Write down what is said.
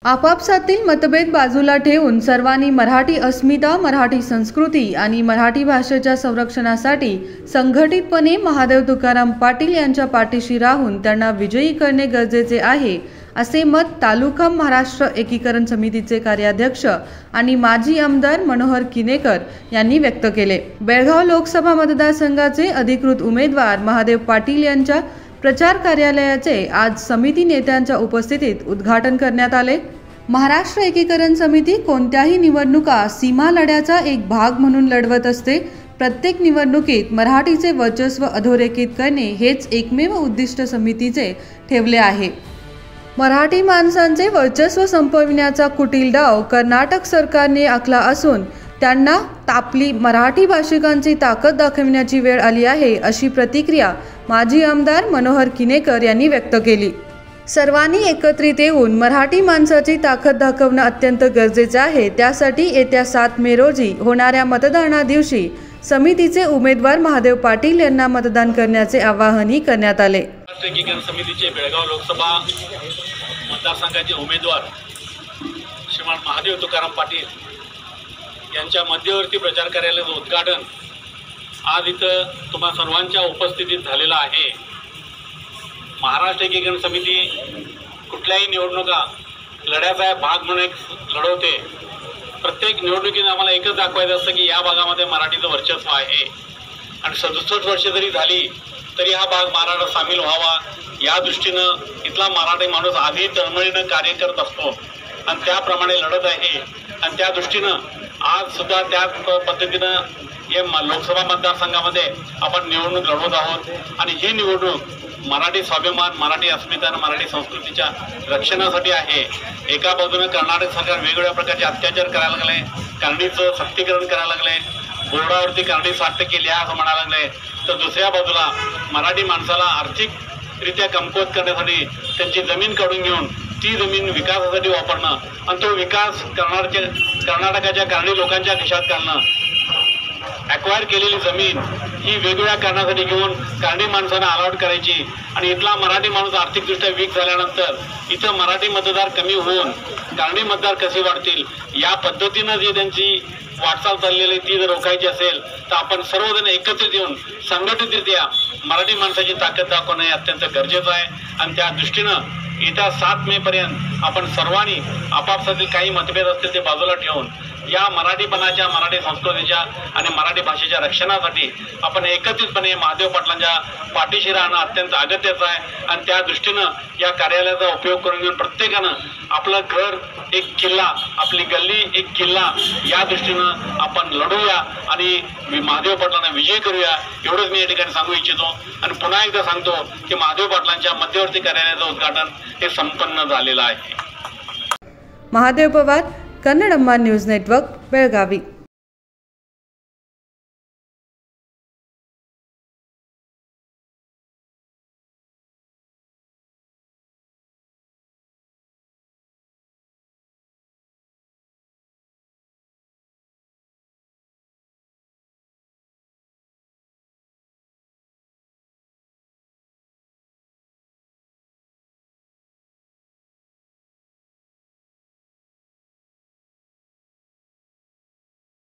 आपापसातील मतभेद बाजूला ठेवून सर्वांनी मराठी अस्मिता, मराठी संस्कृती आणि मराठी भाषेच्या संरक्षणासाठी संघटितपणे महादेव तुकाराम पाटील यांच्या पाठीशी राहून त्यांना विजयी करणे गरजेचे आहे, असे मत तालुका महाराष्ट्र एकीकरण समितीचे कार्याध्यक्ष आणि माजी आमदार मनोहर किनेकर यांनी व्यक्त केले। बेळगाव लोकसभा मतदारसंघाचे अधिकृत उमेदवार महादेव पाटील यांच्या प्रचार कार्यालयाचे आज समिती नेत्यांच्या उपस्थितीत उद्घाटन करण्यात आले। महाराष्ट्र एकीकरण समिती कोणत्याही निवडणुका सीमा लढ्याचा एक भाग म्हणून लढवत असते। प्रत्येक निवडणुकीत मराठीचे वर्चस्व अधोरेखित करणे हेच एकमेव उद्दिष्ट समितीचे ठेवले आहे। मराठी माणसांचे वर्चस्व संपविण्याचा कुटील डाव कर्नाटक सरकारने आखला असून त्यांना आपली मराठी भाषिकांची ताकद दाखविण्याची वेळ आली आहे, अशी प्रतिक्रिया माजी आमदार मनोहर किनेकर यांनी व्यक्त केली। सर्वांनी एकत्रित येऊन मराठी माणसाची ताकद दाखवणे अत्यंत गरजेचे आहे। त्यासाठी येत्या 7 मे रोजी होणाऱ्या मतदाना दिवशी समितीचे उमेदवार महादेव पाटील यांना मतदान करण्याचे आवाहनही करण्यात आले। एकीकरण समितीचे बेळगाव लोकसभा मतदारसंघाचे उमेदवार श्रीमान महादेव तुकाराम पाटील यांच्या मध्यवर्ती प्रचार कार्यालयाचे उद्घाटन आज इथं तुम्हा सर्वांच्या उपस्थितीत झालेलं आहे। महाराष्ट्र एकीकरण समिती कुठल्याही निवडणुका लढ्याचा भाग म्हणून एक लढवते। प्रत्येक निवडणुकीत आम्हाला एकच दाखवायचं असतं की या भागामध्ये मराठीचं वर्चस्व आहे आणि 67 वर्षे जरी झाली तरी हा भाग मराठा सामील व्हावा या दृष्टीनं इथला मराठी माणूस आधी तळमळीनं कार्य करत असतो आणि त्याप्रमाणे लढत आहे। आणि त्या दृष्टीनं आज सुद्धा त्याच पद्धतीनं या लोकसभा मतदारसंघामध्ये आपण निवडणूक लढवत आहोत आणि ही निवडणूक मराठी स्वाभिमान, मराठी अस्मिता आणि मराठी संस्कृतीच्या रक्षणासाठी आहे। एका बाजूने कर्नाटक सरकार वेगवेगळ्या प्रकारचे अत्याचार करायला लागले, कारणीचं सक्तीकरण करायला लागले, बोर्डावरती कारणी 60% लिहा असं म्हणायला लागले, तर दुसऱ्या बाजूला मराठी माणसाला आर्थिकरित्या कमकुवत करण्यासाठी त्यांची जमीन काढून घेऊन ती जमीन विकासासाठी वापरणं आणि तो विकास कर्नाटकाच्या कारणी लोकांच्या खिशात घालणं, ॲक्वायर केलेली जमीन ही वेगवेगळ्या कारणासाठी घेऊन कारणी माणसांना अलॉट करायची आणि इथला मराठी माणूस आर्थिकदृष्ट्या वीक झाल्यानंतर इथं मराठी मतदार कमी होऊन कारणी मतदार कसे वाढतील या पद्धतीनं जे त्यांची वाटचाल चाललेली ती जर रोखायची असेल तर आपण सर्वजण एकत्रित येऊन संघटितरित्या मराठी माणसाची ताकद दाखवणे अत्यंत गरजेचं आहे। आणि त्या दृष्टीनं येत्या 7 मे पर्यंत आपण सर्वांनी आपापसातील काही मतभेद असतील ते बाजूला ठेवून या मराठीपणाच्या, मराठी संस्कृतीच्या आणि मराठी भाषेच्या रक्षणासाठी आपण एकत्रितपणे महादेव पाटलांच्या पाठीशी राहणं अत्यंत अगत्याचं आहे। आणि त्या दृष्टीनं या कार्यालयाचा उपयोग करून घेऊन प्रत्येकानं आपलं घर एक किल्ला, आपली गल्ली एक किल्ला या दृष्टीनं आपण लढूया आणि महादेव पाटलांना विजय करूया, एवढंच मी या ठिकाणी सांगू इच्छितो। आणि पुन्हा एकदा सांगतो की महादेव पाटलांच्या मध्यवर्ती कार्यालयाचं उद्घाटन हे संपन्न झालेलं आहे। Mahadev Pawar, Kannadamma news network, Belagavi.